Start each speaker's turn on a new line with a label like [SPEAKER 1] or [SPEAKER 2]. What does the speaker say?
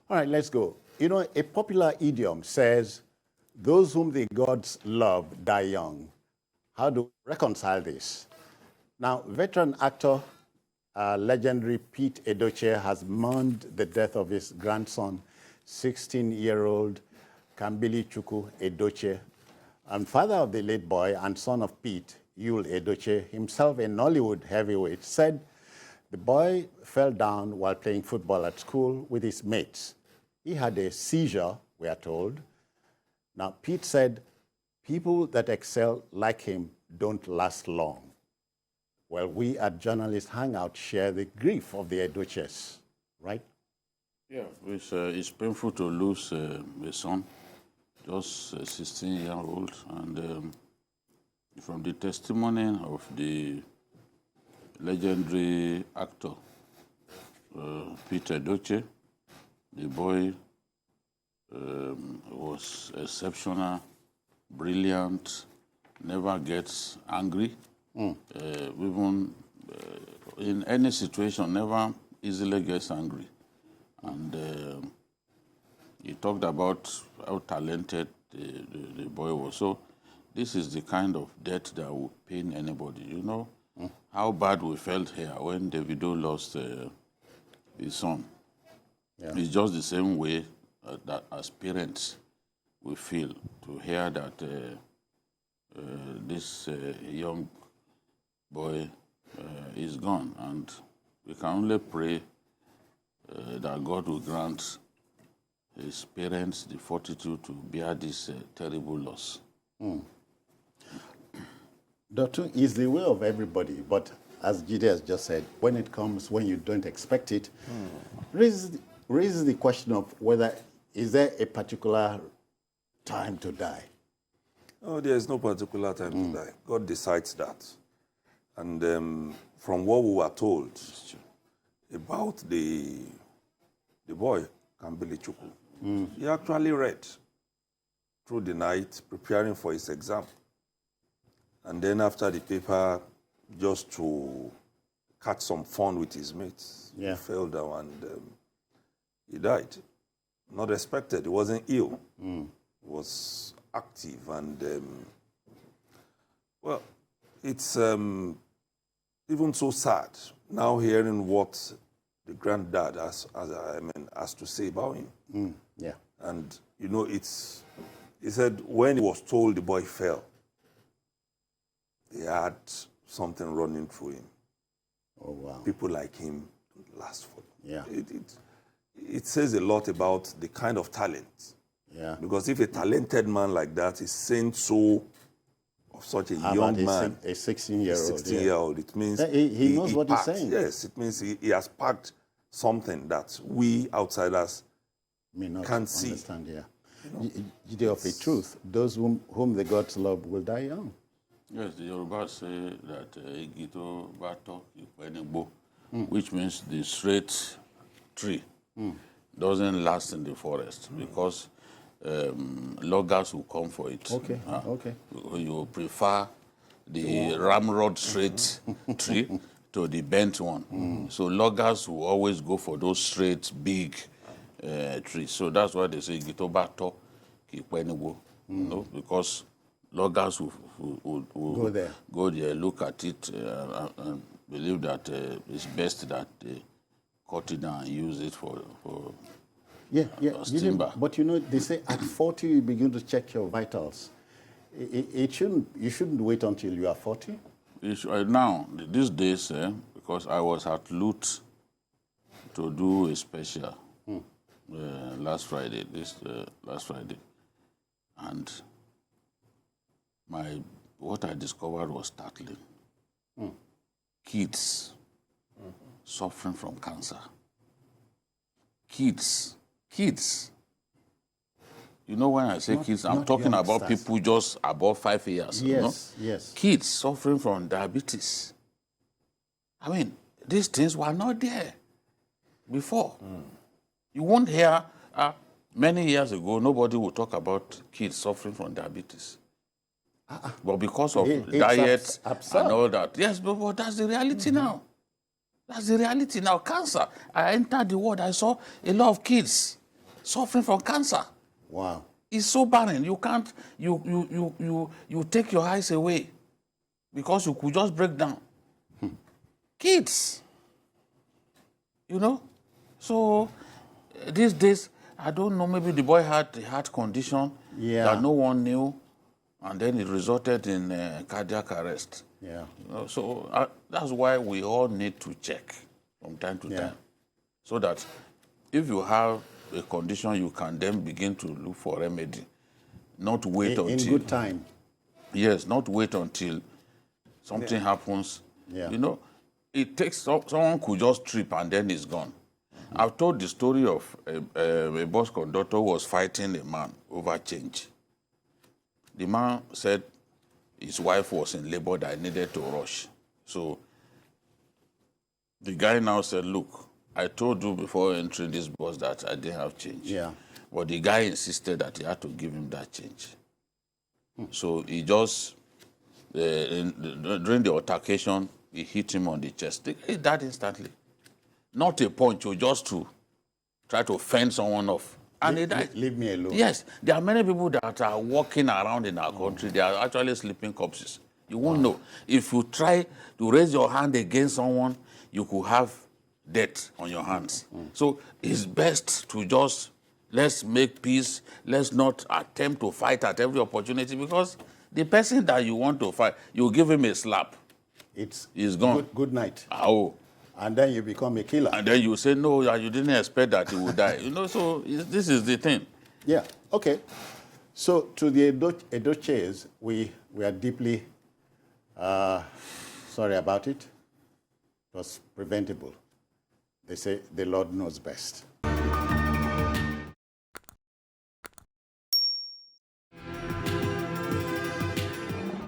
[SPEAKER 1] All right, let's go. You know, a popular idiom says, those whom the gods love die young. How do we reconcile this? Now, veteran actor, legendary Pete Edochie has mourned the death of his grandson, 16-year-old Kambilichukwu Edochie, and father of the late boy and son of Pete, Yul Edochie, himself a Nollywood heavyweight, said the boy fell down while playing football at school with his mates. He had a seizure, we are told. Now, Pete said, people that excel like him don't last long. Well, we at Journalist Hangout share the grief of the Edochies, right?
[SPEAKER 2] Yeah, it's painful to lose a son, just 16-year-old, and from the testimony of the legendary actor, Pete Edochie, the boy was exceptional, brilliant, never gets angry, even in any situation, never easily gets angry. And he talked about how talented the boy was. So this is the kind of death that would pain anybody. You know how bad we felt here when Davido lost his son. Yeah. It's just the same way that as parents we feel to hear that this young boy is gone. And we can only pray that God will grant his parents the fortitude to bear this terrible loss.
[SPEAKER 1] Doctor, is the way of everybody, but as Jide has just said, when it comes when you don't expect it, raises the question of whether is there a particular time to die?
[SPEAKER 3] Oh, there is no particular time to die. God decides that. And from what we were told about the boy, Kambilichukwu, he actually read through the night, preparing for his exam. And then after the paper, just to catch some fun with his mates, he fell down and he died. Not expected. He wasn't ill. He was active. And, well, it's even so sad now hearing what the granddad has to say about him. And, you know, he said when he was told the boy fell, he had something running through him.
[SPEAKER 1] Oh, wow.
[SPEAKER 3] People like him last for them. It says a lot about the kind of talent. Because if a talented man like that is saying so of such a young man,
[SPEAKER 1] a 16-year-old,
[SPEAKER 3] 16-year-old, it means
[SPEAKER 1] he knows what
[SPEAKER 3] packed,
[SPEAKER 1] he's saying.
[SPEAKER 3] Yes, it means he has packed something that we outsiders
[SPEAKER 1] may not
[SPEAKER 3] can't see.
[SPEAKER 1] Understand, Jide, of a truth, those whom the gods love will die young.
[SPEAKER 2] Yes, the Yoruba say that Igito Bato Ipenigbo, which means the straight tree doesn't last in the forest because loggers will come for it.
[SPEAKER 1] Okay.
[SPEAKER 2] You prefer the ramrod straight tree to the bent one. So loggers will always go for those straight, big trees. So that's why they say Igito Bato Ipenigbo, because loggers will go there, look at it, and believe that it's best that they cut it down and use it for timber.
[SPEAKER 1] But you know, they say at 40 you begin to check your vitals. You shouldn't wait until you are 40.
[SPEAKER 2] Now, these days, because I was at Lut to do a special last Friday, and what I discovered was startling. Kids suffering from cancer. Kids. You know, when I say kids, I'm talking about people just above 5 years.
[SPEAKER 1] Yes.
[SPEAKER 2] Kids suffering from diabetes. I mean, these things were not there before. You won't hear, many years ago, nobody would talk about kids suffering from diabetes. But because of diet and all that. Yes, but that's the reality now. That's the reality now. Cancer. I entered the world, I saw a lot of kids suffering from cancer.
[SPEAKER 1] Wow.
[SPEAKER 2] It's so barren. You can't, you take your eyes away because you could just break down. Kids, you know? So these days, I don't know, maybe the boy had a heart condition that no one knew, and then it resulted in cardiac arrest.
[SPEAKER 1] Yeah.
[SPEAKER 2] You know, so that's why we all need to check from time to time, so that if you have a condition, you can then begin to look for remedy, not wait until...
[SPEAKER 1] In good time.
[SPEAKER 2] Yes, not wait until something happens.
[SPEAKER 1] Yeah.
[SPEAKER 2] You know, it takes... Someone could just trip and then it's gone. I've told the story of a bus conductor who was fighting a man over change. The man said his wife was in labor that needed to rush. So the guy now said, look, I told you before entering this bus that I didn't have change.
[SPEAKER 1] Yeah.
[SPEAKER 2] But the guy insisted that he had to give him that change. So he just, during the altercation, he hit him on the chest. He died instantly. Not a punch, just to try to fend someone off. And he died.
[SPEAKER 1] Leave me alone.
[SPEAKER 2] Yes, there are many people that are walking around in our country. They are actually sleeping corpses. You won't know. If you try to raise your hand against someone, you could have death on your hands. So it's best to just, let's make peace. Let's not attempt to fight at every opportunity, because the person that you want to fight, you give him a slap. He's gone.
[SPEAKER 1] Good night.
[SPEAKER 2] Oh.
[SPEAKER 1] And then you become a killer.
[SPEAKER 2] And then you say, no, you didn't expect that he would die. You know, so this is the thing.
[SPEAKER 1] Yeah, okay. So to the Edochies, we are deeply sorry about it. It was preventable. They say the Lord knows best.